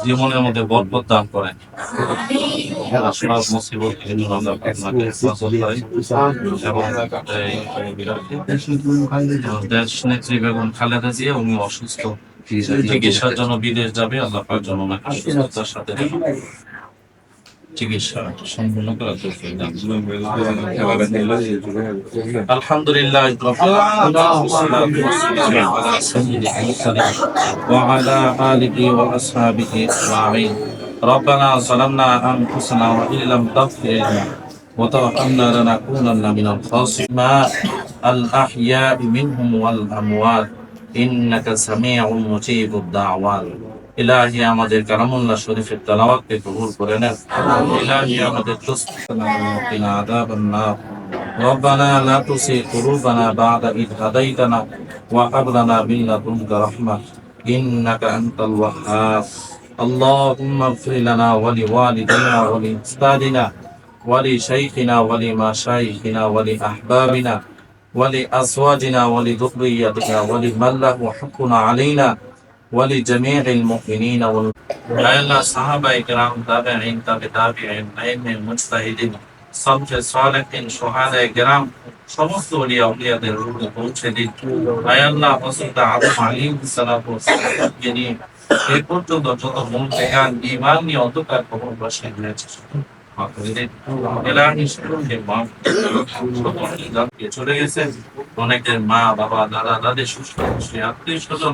জীবনের মধ্যে বরকত দান করেন। সব মুসিবত থেকে যেন আল্লাহ আপনাকে হেফাজত করেন এবং দেশ নেত্রী বেগম খালেদা জিয়া উনি অসুস্থ, চিকিৎসার জন্য বিদেশ যাবে, আল্লাহ পাক যেন ওনাকে সুস্থতার সাথে চিকিৎসা সম্পূর্ণ করা তৌফিক দান করেন। আলহামদুলিল্লাহ রাব্বিল আলামিন ওয়া সাইয়্যিদিল মুরসালিন ওয়া আলা আলিহি ওয়া আসহাবিহি আজমাইন। ربنا ظلمنا أنفسنا وإن لم تغفر لنا وترحمنا لنكونن من الخاسرين الأحياء منهم والأموات إنك سميع مجيب الدعوات। ইলাহি আমাদের কালামুল্লাহ শরীফের তেলাওয়াতকে কবুল করে নেন। ইলাহি আমাদের দুষ্কৃতনা আযাবান নার। ربنا لا تزغ قلوبنا بعد إذ هديتنا وهب لنا من لدنك رحمة إنك أنت الوهاب. اللهم اغفر لنا ولوالدينا ولأستاذنا ولشيخنا ولمشايخنا ولأحبابنا ولأزواجنا ولذريتنا ولمن له حق علينا ولجميع المؤمنين والمؤمنات صحابة كرام تابعين تابعين أئمة مجتهدين صالح صالحين شهداء كرام সমস্ত ওলিয়া উলিয়াদের রূহে পৌঁছে দিন। আয় আল্লাহ হযরত আদম আলাইহিস সালাতু ওয়াস সালামকে নিয়ে এই পর্যন্ত যত মুনফিকান ঈমান নিয়ে অন্ধকার কবরবাসী হয়েছে চলে গেছে। অনেকের মা বাবা দাদা দাদি সুস্থ আত্মীয় স্বজন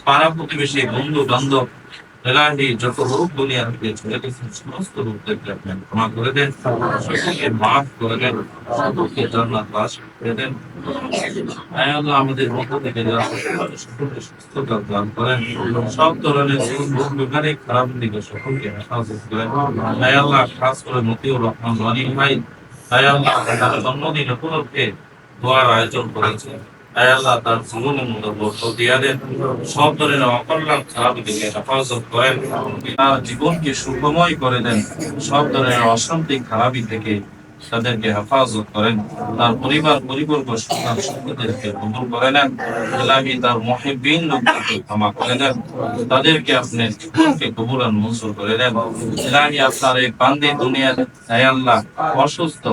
পাড়া প্রতিবেশী বন্ধু বান্ধব এলাহি যত রূপ দুনিয়া থেকে চলে গেছে সমস্ত রূপ থেকে আপনি ক্ষমা করে দেন, সকলকে মাফ করে দেন, সকলকে জান্নাত বাস করে দেন। আয় আল্লাহ আমাদের মধ্য থেকে যারা সকলকে সুস্থতা দান করেন, সব ধরনের রোগ বিমারি খারাপ দিকে সকলকে হেফাজত করেন। আয় আল্লাহ খাস করে মতিউর রহমান রানী ভাই আয় আল্লাহ তার জন্মদিন উপলক্ষে দোয়ার আয়োজন করেছে। আয় আল্লাহ তার জীবনের মধ্যে বরকত দিয়া দেন, সব ধরনের অকল্যাণ খারাপ দিকে হেফাজত করেন, তার জীবনকে সুখময় করে দেন, সব ধরনের অশান্তি খারাপি থেকে তাদেরকে হেফাজত করেন, তার পরিবার পরিবর্গ সন্তান সন্ততিদেরকে কবুল করে নেন। ইলাহি তার মুহিব্বিন লোকদেরকে ক্ষমা করে নেন, তাদেরকে আপনি জীবনকে কবুল মঞ্জুর করে নেন। ইলাহি আপনার এই বান্দী দুনিয়াতে আয় আল্লাহ অসুস্থ,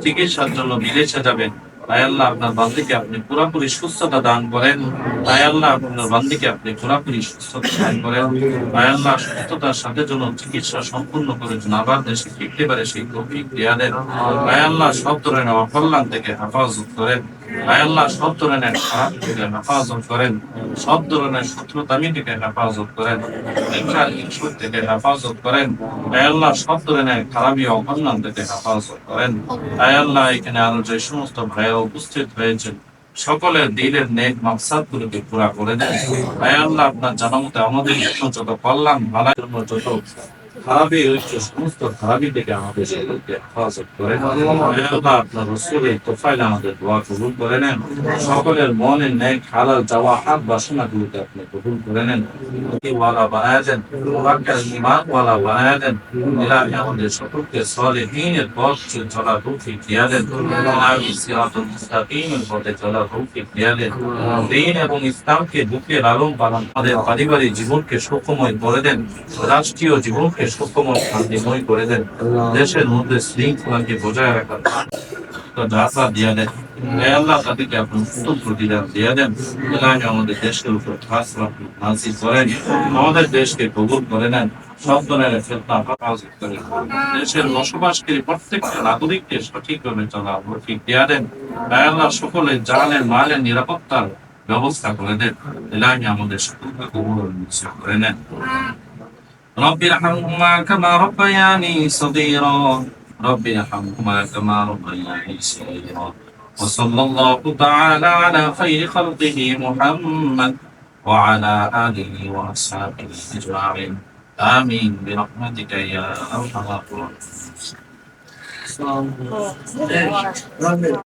চিকিৎসার জন্য বিদেশে যাবেন। আয় আল্লাহ আপনার বান্দীকে আপনি পুরোপুরি সুস্থতা দান করেন। আয় আল্লাহ আপনার বান্দীকে আপনি পুরোপুরি সুস্থতা দান করেন। আয় আল্লাহ সুস্থতার সাথে যেন চিকিৎসা সম্পূর্ণ করে যেন আবার দেশে ফিরতে পারে সেই তৌফিক দিয়া দেন। আয় আল্লাহ সব ধরনের অকল্যাণ থেকে হেফাজত করেন। আয় আল্লাহ সব ধরনের খারাপ থেকে হেফাজত করেন, সব ধরনের শত্রুতামি থেকে হেফাজত করেন, হিংসা থেকে হেফাজত করেন। আয় আল্লাহ সব ধরনের খারাপি অকল্যাণ থেকে হেফাজত করেন। আয় আল্লাহ এখানে আরো যে সমস্ত ভাইয়েরা উপস্থিত হয়েছেন সকলের দিলের নেক মাকসাদ গুলোকে পুরা করে দেন। আয় আল্লাহ আপনার জানামতে আমাদের যত কল্যাণ ভালোর জন্য যত খারাপি রয়েছে সমস্ত খারাপি থেকে আমাদের সকলকে হেফাজত করেন। আয় আল্লাহ আপনার রাসূলের তোফাইল আমাদের দোয়া কবুল করে নেন, সকলের মনের নেক হালাল চাওয়া হাত বাসনা গুলোকে আপনি কবুল করে নেন, ওয়ালা বানায় দেন, ওয়াক্কাল ঈমান ওয়ালা বানায় দেন। ইলাহি আমাদের সকলকে সালেহীনের পথ চলার তৌফিক দিয়া দেন, সিরাতুল মুস্তাকিমের পথে চলার তৌফিক দিয়া দেন। দ্বীন এবং ইসলামকে বুকে লালন পালন আমাদের পারিবারিক জীবনকে সুখময় করে দেন, রাষ্ট্রীয় জীবনকে সুখময় শান্তিময় করে দেন, দেশের মধ্যে শৃঙ্খলাকে বজায় রাখার দাতা দিয়া দেন। আল্লাহ তাদেরকে আপনি উত্তম প্রতিদান দিয়া দেন। ইলাহি আমাদের দেশের উপর খাস রহমত নাযিল করেন, আমাদের দেশকে কবুল করে নেন, সব ধরনের ফিতনা হেফাজত করেন, দেশের বসবাসকারী প্রত্যেকটা নাগরিককে সঠিকভাবে চলার তৌফিক দিয়া দেন। আল্লাহ সকলের জানের মালের নিরাপত্তার ব্যবস্থা করে দেন। ইলাহি আমাদের সকলকে কবুল করে নেন। رب ارحمهما كما ربياني صغيرا رب ارحمهما كما ربياني صغيرا وصلى الله تعالى على خير خلقه محمد وعلى آله وأصحابه أجمعين آمين برحمتك يا أرحم الراحمين.